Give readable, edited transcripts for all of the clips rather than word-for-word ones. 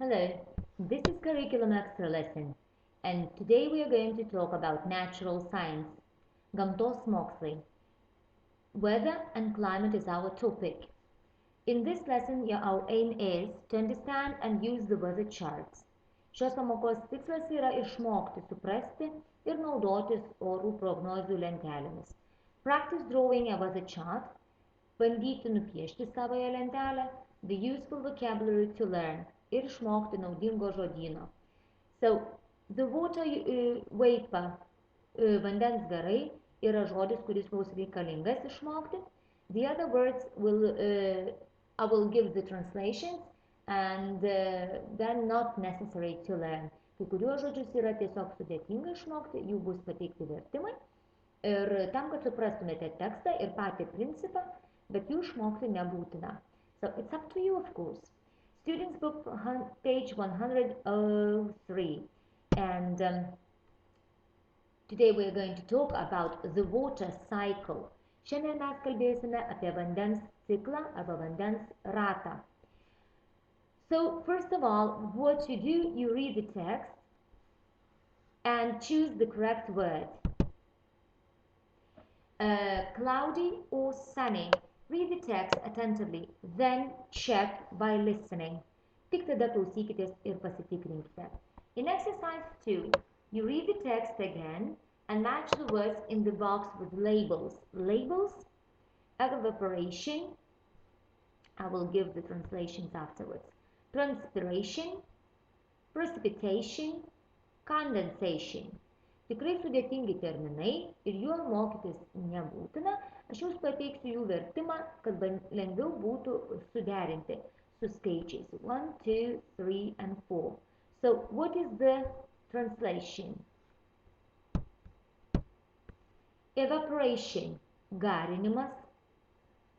Hello, this is Curriculum Extra lesson, and today we are going to talk about natural science, gamtos mokslai. Weather and climate is our topic. In this lesson, our aim is to understand and use the weather charts. Šios pamokos tikslas yra išmokti, suprasti ir naudotis orų prognozių lentelėmis. Practice drawing a weather chart, bandyti nupiešti savąją lentelę, the useful vocabulary to learn ir išmokti naudingo žodyno. So, the water vapor, vandens garai, yra žodis, kuris mums reikalingas išmokti. The other words I will give the translations and they're not necessary to learn. Kai kuriuos žodžius yra tiesiog sudėtinga išmokti, jų bus pateikti vertimai. Ir tam, kad suprastumėte tekstą ir patį principą, bet jų išmokti nebūtina. So it's up to you, of course. Students book page 103. And today we are going to talk about the water cycle. Šiandien mes kalbėsime apie vandens ciklą arba vandens ratą. So first of all, what you do, you read the text and choose the correct word. Cloudy or sunny. Read the text attentively, then check by listening. Tik tada klausykitės ir pasitikrinkite. In exercise 2, you read the text again and match the words in the box with labels. Labels, evaporation, I will give the translations afterwards. Transpiration, precipitation, condensation. Tikrai sudėtingi terminai ir jų mokytis nebūtina. Aš jums pateiksiu jų vertimą, kad lengviau būtų suderinti su skaičiais 1, 2, 3 and 4. So, what is the translation? Evaporation – garinimas.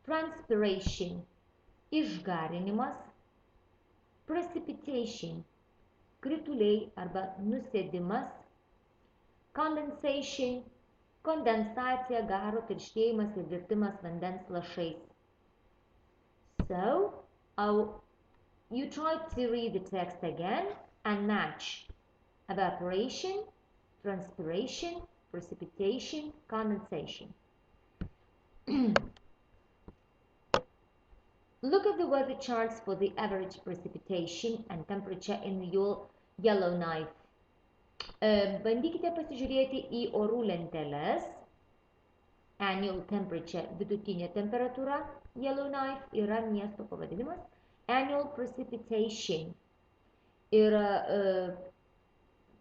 Transpiration – išgarinimas. Precipitation – krituliai arba nusėdimas. Condensation – kondensacija, garo tirštėjimas ir virtimas vandens lašais. So, you try to read the text again and match evaporation, transpiration, precipitation, condensation. Look at the weather charts for the average precipitation and temperature in your yellow knife. Bandykite pasižiūrėti į orų lenteles. Annual temperature, vidutinė temperatūra, Yellowknife yra miesto pavadinimas. Annual precipitation yra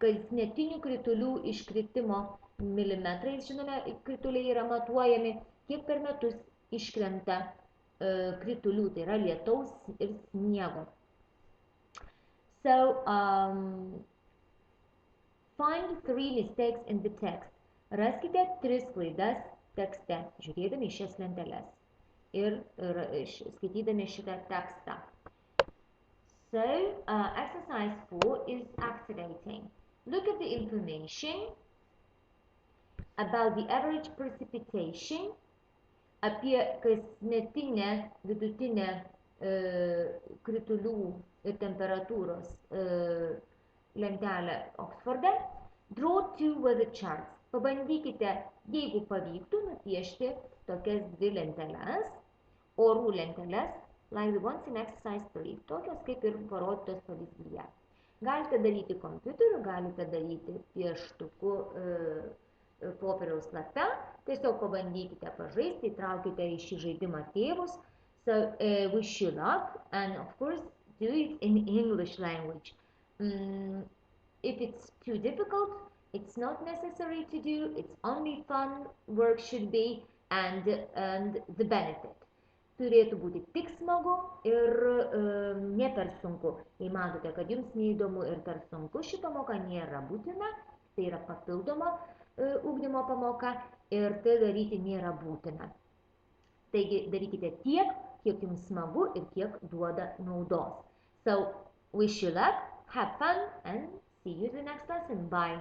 kasmetinių kritulių iškritimo milimetrais. Žinome, krituliai yra matuojami, kiek per metus iškrenta kritulių, tai yra lietaus ir sniego. So, find 3 mistakes in the text. Raskite 3 klaidas tekste, žiūrėdami šias lenteles ir skaitydami šitą tekstą. So, exercise 4 is activating. Look at the information about the average precipitation, apie kasmetinę vidutinę kritulių ir temperatūros lentelę Oksforde. Draw 2 weather charts. Pabandykite, jeigu pavyktų, nupiešti tokias 2 lenteles, orų lenteles, like the ones in exercise 3, tokios kaip ir parodytos pavyzdyje. Galite daryti kompiuteriu, galite daryti pieštuku popieriaus lape, tiesiog pabandykite pažaisti, įtraukite į šį žaidimą tėvus. So, wish you luck and of course do it in English language. If it's too difficult, it's not necessary to do, it's only fun, work should be, and the benefit. Turėtų būti tik smagu ir ne per sunku. Jei matote, kad jums neįdomu ir per sunku, ši pamoka nėra būtina, tai yra papildoma ugdymo pamoka ir tai daryti nėra būtina. Taigi darykite tiek, kiek jums smagu ir kiek duoda naudos. So, wish you luck, have fun, and see you in the next lesson. Bye.